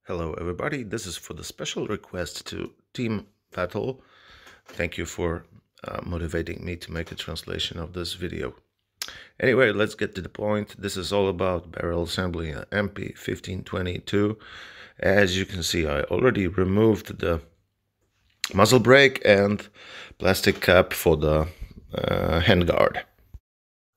Hello everybody, this is for the special request to Team Battle. Thank you for motivating me to make a translation of this video. Anyway, let's get to the point. This is all about barrel assembly MP15-22. As you can see, I already removed the muzzle brake and plastic cap for the handguard.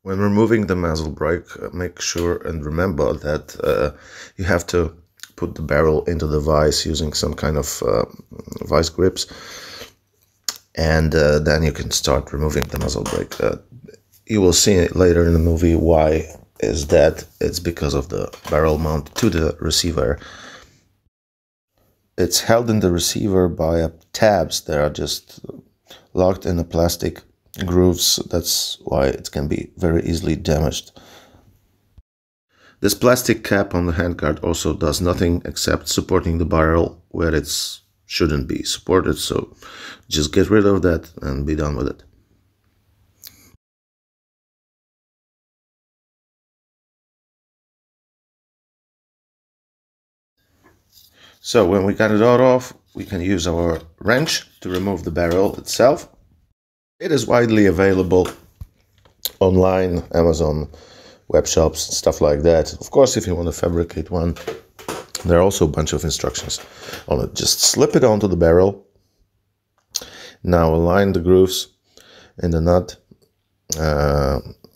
When removing the muzzle brake, make sure and remember that you have to put the barrel into the vise using some kind of vise grips, and then you can start removing the muzzle brake. You will see later in the movie why is that. It's because of the barrel mount to the receiver. It's held in the receiver by tabs that are just locked in the plastic grooves. That's why it can be very easily damaged. This plastic cap on the handguard also does nothing except supporting the barrel where it shouldn't be supported, so just get rid of that and be done with it. So when we got it all off, we can use our wrench to remove the barrel itself. It is widely available online, Amazon, web shops, stuff like that. Of course, if you want to fabricate one, there are also a bunch of instructions on it. Just slip it onto the barrel. Now align the grooves in the nut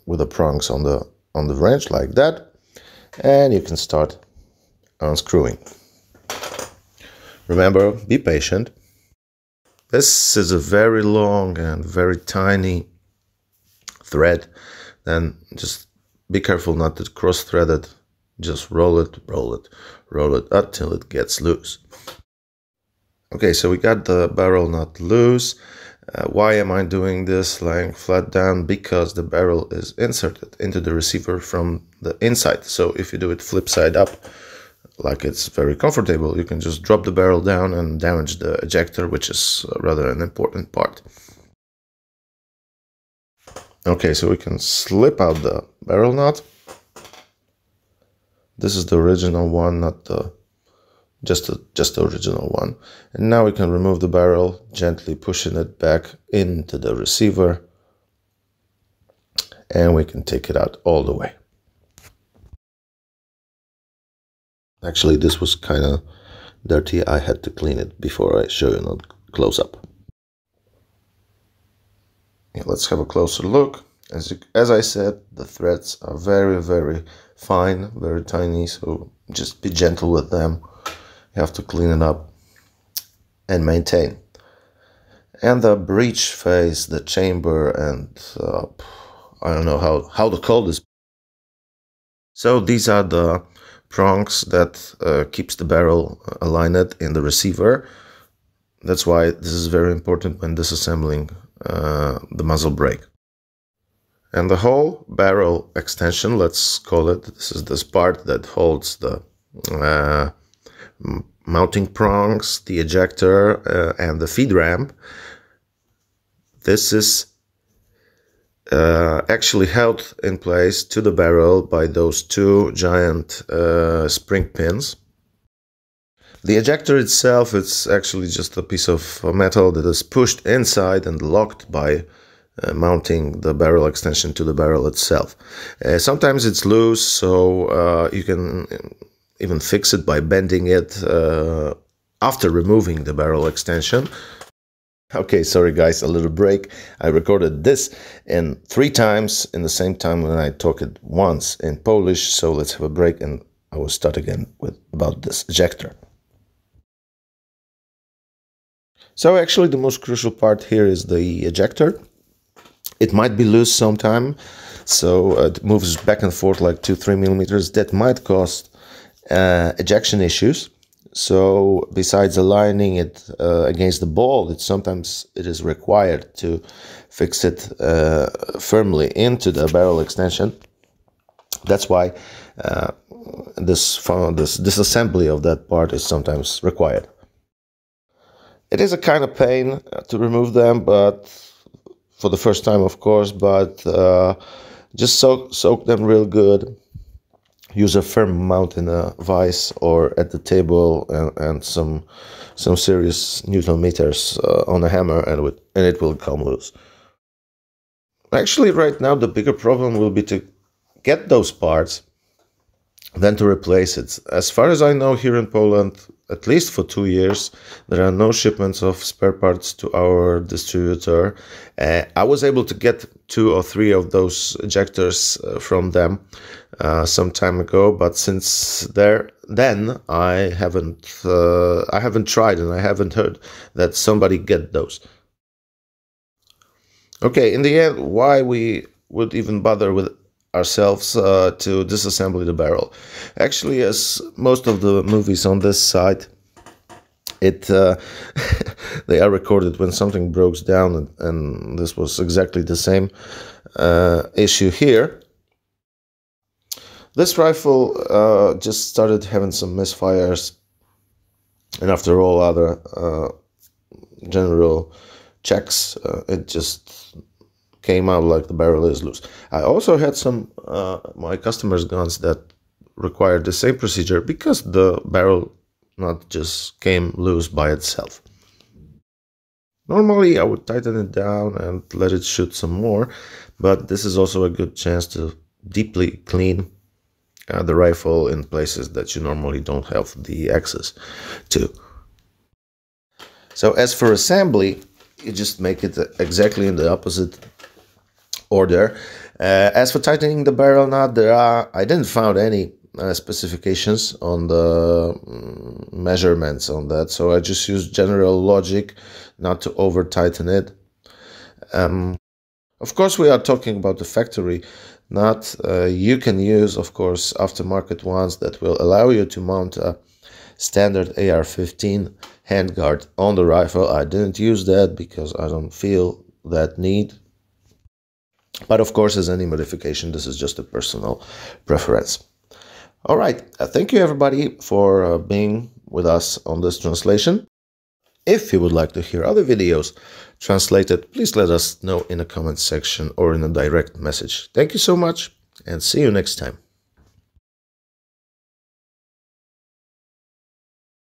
with the prongs on the wrench like that, and you can start unscrewing. Remember, be patient. This is a very long and very tiny thread. Then just be careful not to cross-thread it. Just roll it, roll it, roll it until it gets loose. Okay, so we got the barrel nut loose. Why am I doing this lying flat down? Because the barrel is inserted into the receiver from the inside. So if you do it flip side up, like it's very comfortable, you can just drop the barrel down and damage the ejector, which is rather an important part. Okay, so we can slip out the barrel nut. This is the original one, not the just the original one. And now we can remove the barrel, gently pushing it back into the receiver, and we can take it out all the way. Actually, this was kind of dirty. I had to clean it before I show you a close up. Yeah, let's have a closer look. As I said, the threads are very, very fine, very tiny, so just be gentle with them. You have to clean it up and maintain. And the breech face, the chamber, and I don't know how to call this. So these are the prongs that keeps the barrel aligned in the receiver. That's why this is very important when disassembling the muzzle brake. And the whole barrel extension, let's call it, this is this part that holds the mounting prongs, the ejector, and the feed ramp. This is actually held in place to the barrel by those two giant spring pins. The ejector itself, it's actually just a piece of metal that is pushed inside and locked by mounting the barrel extension to the barrel itself. Sometimes it's loose, so you can even fix it by bending it after removing the barrel extension. Okay, sorry guys, a little break. I recorded this in 3 times in the same time when I talk it once in Polish, so let's have a break and I will start again about this ejector. So actually the most crucial part here is the ejector. It might be loose sometime, so it moves back and forth like 2-3 millimeters. That might cause ejection issues. So besides aligning it against the ball, sometimes it is required to fix it firmly into the barrel extension. That's why this disassembly of that part is sometimes required. It is a kind of pain to remove them, but for the first time, of course, but just soak them real good use a firm mount in a vise or at the table, and some serious Newton meters on a hammer, and it will come loose. Actually, right now the bigger problem will be to get those parts, then to replace it. As far as I know, here in Poland, at least for 2 years, there are no shipments of spare parts to our distributor. I was able to get 2 or 3 of those ejectors from them some time ago, but since then I haven't tried, and I haven't heard that somebody get those. Okay, in the end, why we would even bother with ourselves to disassemble the barrel? Actually, as most of the movies on this side, they are recorded when something breaks down, and this was exactly the same issue here. This rifle just started having some misfires, and after all other general checks, it just came out like the barrel is loose. I also had some my customers' guns that required the same procedure, because the barrel not just came loose by itself. Normally I would tighten it down and let it shoot some more, but this is also a good chance to deeply clean the rifle in places that you normally don't have the access to. So as for assembly, you just make it exactly in the opposite order. As for tightening the barrel nut, I didn't find any specifications on the measurements on that, so I just used general logic not to over tighten it. Of course, we are talking about the factory nut. You can use, of course, aftermarket ones that will allow you to mount a standard AR-15 handguard on the rifle. I didn't use that because I don't feel that need. But of course, as any modification, this is just a personal preference. All right, thank you everybody for being with us on this translation. If you would like to hear other videos translated, please let us know in the comment section or in a direct message. Thank you so much, and see you next time.